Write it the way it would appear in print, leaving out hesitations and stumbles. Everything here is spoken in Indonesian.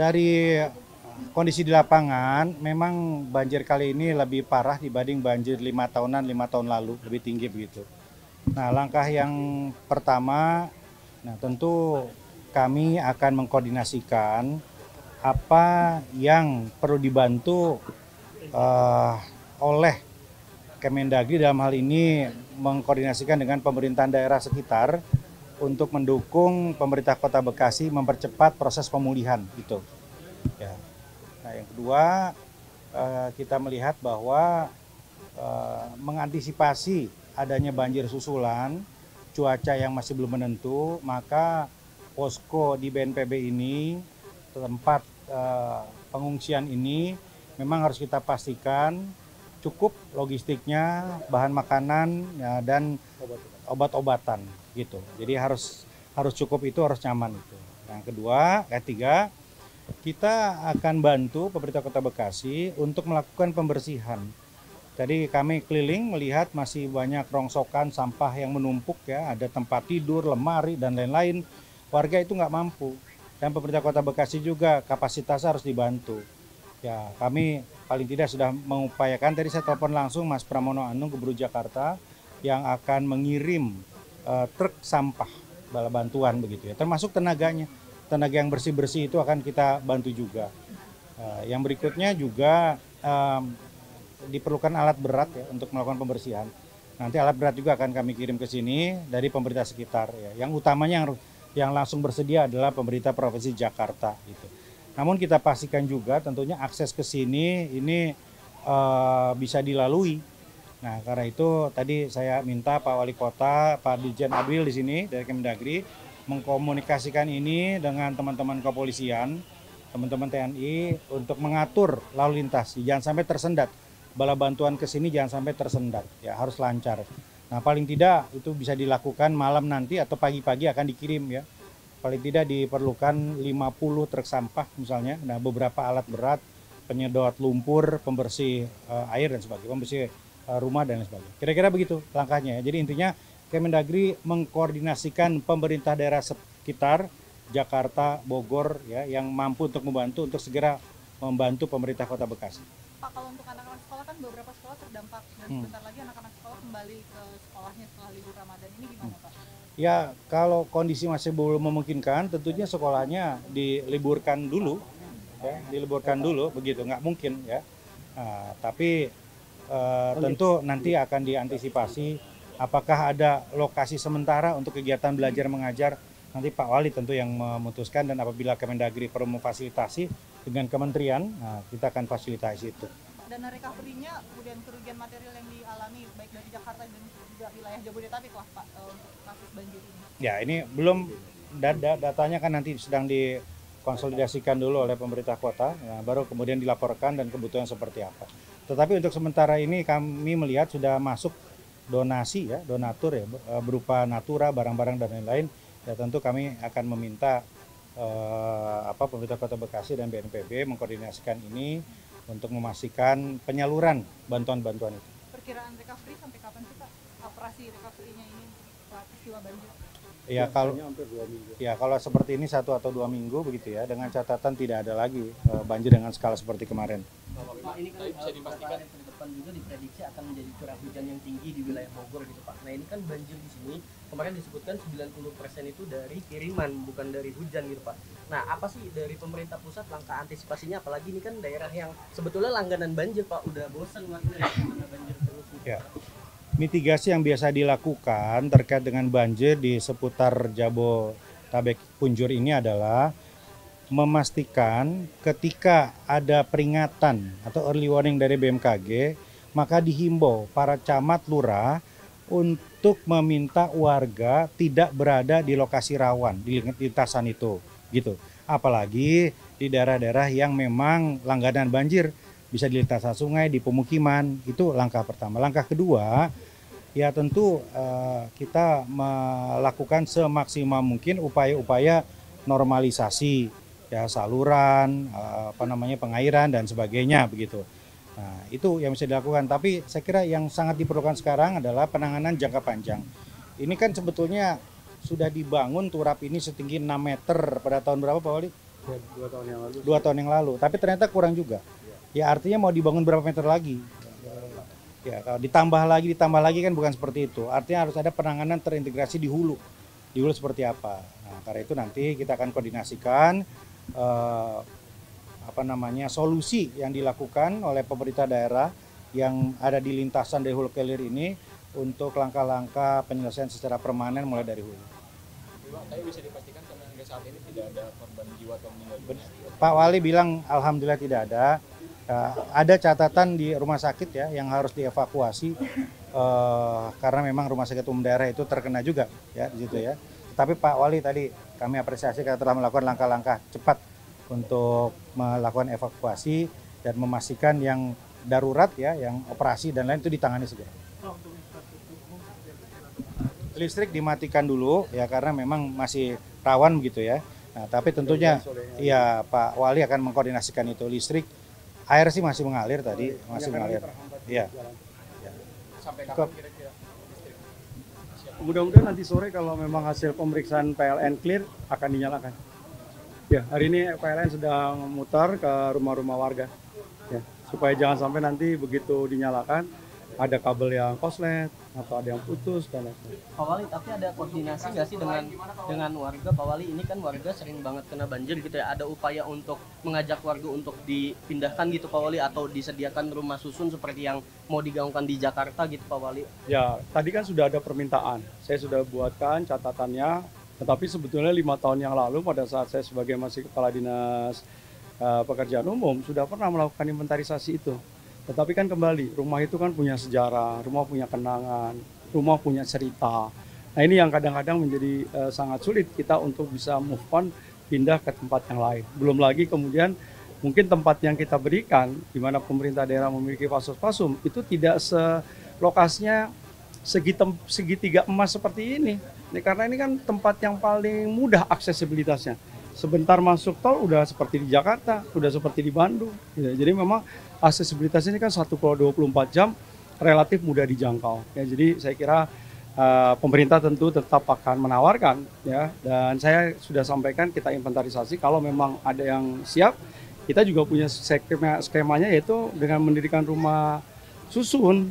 dari kondisi di lapangan, memang banjir kali ini lebih parah dibanding banjir 5 tahunan, 5 tahun lalu, lebih tinggi begitu. Nah, langkah yang pertama, nah tentu kami akan mengkoordinasikan apa yang perlu dibantu eh, oleh Kemendagri dalam hal ini mengkoordinasikan dengan pemerintahan daerah sekitar untuk mendukung pemerintah Kota Bekasi mempercepat proses pemulihan itu. Ya. Nah, yang kedua kita melihat bahwa mengantisipasi adanya banjir susulan, cuaca yang masih belum menentu, maka posko di BNPB ini, tempat pengungsian ini memang harus kita pastikan cukup logistiknya, bahan makanan ya, dan obat-obatan gitu. Jadi harus cukup, itu harus nyaman itu. Yang kedua, ketiga, kita akan bantu pemerintah Kota Bekasi untuk melakukan pembersihan. Tadi kami keliling melihat masih banyak rongsokan sampah yang menumpuk ya, ada tempat tidur, lemari dan lain-lain. Warga itu nggak mampu. Dan pemerintah Kota Bekasi juga kapasitasnya harus dibantu. Ya, kami paling tidak sudah mengupayakan, tadi saya telepon langsung Mas Pramono Anung, Gubernur Jakarta, yang akan mengirim truk sampah bala bantuan begitu ya, termasuk tenaganya. Tenaga yang bersih-bersih itu akan kita bantu juga. Yang berikutnya juga diperlukan alat berat ya untuk melakukan pembersihan. Nanti alat berat juga akan kami kirim ke sini dari pemerintah sekitar ya. Yang utamanya yang langsung bersedia adalah pemerintah Provinsi Jakarta gitu. Namun kita pastikan juga tentunya akses ke sini ini bisa dilalui. Nah, karena itu tadi saya minta Pak Wali Kota, Pak Dirjen Adwil di sini dari Kemendagri mengkomunikasikan ini dengan teman-teman kepolisian, teman-teman TNI untuk mengatur lalu lintas, jangan sampai tersendat. Bala bantuan ke sini jangan sampai tersendat, ya harus lancar. Nah, paling tidak itu bisa dilakukan malam nanti atau pagi-pagi akan dikirim ya. Paling tidak diperlukan 50 truk sampah misalnya, nah beberapa alat berat, penyedot lumpur, pembersih air dan sebagainya, pembersih rumah dan sebagainya. Kira-kira begitu langkahnya ya. Jadi intinya Kemendagri mengkoordinasikan pemerintah daerah sekitar Jakarta, Bogor ya yang mampu untuk membantu untuk segera membantu pemerintah Kota Bekasi. Pak, kalau untuk anak-anak sekolah kan beberapa sekolah terdampak dan sebentar lagi anak-anak sekolah kembali ke sekolahnya setelah libur Ramadan, ini gimana Pak? Ya, kalau kondisi masih belum memungkinkan, tentunya sekolahnya diliburkan dulu, ya, diliburkan dulu, begitu, nggak mungkin ya. Nah, tapi tentu nanti akan diantisipasi apakah ada lokasi sementara untuk kegiatan belajar mengajar. Nanti Pak Wali tentu yang memutuskan, dan apabila Kemendagri perlu memfasilitasi dengan kementerian, nah, kita akan fasilitasi itu. Dana recovery-nya, kemudian kerugian material yang dialami baik dari Jakarta dan juga wilayah Jabodetabek lah Pak untuk kasus banjir ini. Ya, ini belum datanya kan nanti sedang dikonsolidasikan dulu oleh pemerintah kota, ya, baru kemudian dilaporkan dan kebutuhan seperti apa. Tetapi untuk sementara ini kami melihat sudah masuk donasi ya, donatur ya, berupa natura, barang-barang dan lain-lain. Ya tentu kami akan meminta pemerintah Kota Bekasi dan BNPB mengkoordinasikan ini untuk memastikan penyaluran bantuan-bantuan itu. Perkiraan recovery sampai kapan sih Pak? Operasi recovery-nya ini setelah peristiwa banjir? Kalau seperti ini 1 atau 2 minggu begitu ya, dengan catatan tidak ada lagi banjir dengan skala seperti kemarin. Pak, ini kan bisa dipastikan ke depan juga diprediksi akan menjadi curah hujan yang tinggi di wilayah Bogor gitu Pak. Nah, ini kan banjir di sini kemarin disebutkan 90% itu dari kiriman, bukan dari hujan gitu Pak. Nah, apa sih dari pemerintah pusat langkah antisipasinya, apalagi ini kan daerah yang sebetulnya langganan banjir Pak, udah bosan warga banjir terus gitu. Ya. Mitigasi yang biasa dilakukan terkait dengan banjir di seputar Jabodetabek Punjur ini adalah memastikan ketika ada peringatan atau early warning dari BMKG, maka dihimbau para camat lurah untuk meminta warga tidak berada di lokasi rawan di lintasan itu, gitu. Apalagi di daerah-daerah yang memang langganan banjir, bisa di lintasan sungai, di pemukiman, itu langkah pertama. Langkah kedua, ya tentu kita melakukan semaksimal mungkin upaya-upaya normalisasi ya, saluran, pengairan dan sebagainya begitu. Nah, itu yang bisa dilakukan. Tapi saya kira yang sangat diperlukan sekarang adalah penanganan jangka panjang. Ini kan sebetulnya sudah dibangun turap ini setinggi 6 meter pada tahun berapa Pak Wali? Ya, 2 tahun yang lalu. 2 tahun yang lalu, tapi ternyata kurang juga. Ya artinya mau dibangun berapa meter lagi? Ya kalau ditambah lagi kan bukan seperti itu. Artinya harus ada penanganan terintegrasi di hulu seperti apa. Nah karena itu nanti kita akan koordinasikan solusi yang dilakukan oleh pemerintah daerah yang ada di lintasan dari hulu ke hilir ini untuk langkah-langkah penyelesaian secara permanen mulai dari hulu. Tapi bisa dipastikan sampai hingga saat ini tidak ada korban jiwa atau meninggal dunia. Pak Wali bilang alhamdulillah tidak ada. Ada catatan di rumah sakit ya yang harus dievakuasi karena memang rumah sakit umum daerah itu terkena juga ya di situ ya. Tapi Pak Wali tadi kami apresiasi karena telah melakukan langkah-langkah cepat untuk melakukan evakuasi dan memastikan yang darurat ya, yang operasi dan lain itu ditangani segera. Listrik dimatikan dulu ya karena memang masih rawan begitu ya. Nah, tapi tentunya ya Pak Wali akan mengkoordinasikan itu listrik. Air sih masih mengalir tadi, masih mengalir. Iya. Sampai kapan kira-kira? Mudah-mudahan nanti sore kalau memang hasil pemeriksaan PLN clear akan dinyalakan. Ya, hari ini PLN sedang memutar ke rumah-rumah warga. Ya, supaya jangan sampai nanti begitu dinyalakan ada kabel yang koslet atau ada yang putus dan lain-lain. Pak Wali, tapi ada koordinasi nggak sih dengan warga? Pak Wali, ini kan warga sering banget kena banjir gitu ya. Ada upaya untuk mengajak warga untuk dipindahkan gitu Pak Wali, atau disediakan rumah susun seperti yang mau digaungkan di Jakarta gitu Pak Wali? Ya, tadi kan sudah ada permintaan. Saya sudah buatkan catatannya. Tetapi sebetulnya 5 tahun yang lalu pada saat saya sebagai masih Kepala Dinas Pekerjaan Umum sudah pernah melakukan inventarisasi itu. Tetapi kan kembali, rumah itu kan punya sejarah, rumah punya kenangan, rumah punya cerita. Nah ini yang kadang-kadang menjadi sangat sulit kita untuk bisa move on, pindah ke tempat yang lain. Belum lagi kemudian mungkin tempat yang kita berikan, di mana pemerintah daerah memiliki fasos-fasum, itu tidak lokasinya segitiga emas seperti ini. Karena ini kan tempat yang paling mudah aksesibilitasnya. Sebentar masuk tol udah seperti di Jakarta, udah seperti di Bandung. Jadi memang aksesibilitas ini kan 1x24 jam relatif mudah dijangkau. Ya, jadi saya kira pemerintah tentu tetap akan menawarkan ya, dan saya sudah sampaikan kita inventarisasi kalau memang ada yang siap, kita juga punya skemanya yaitu dengan mendirikan rumah susun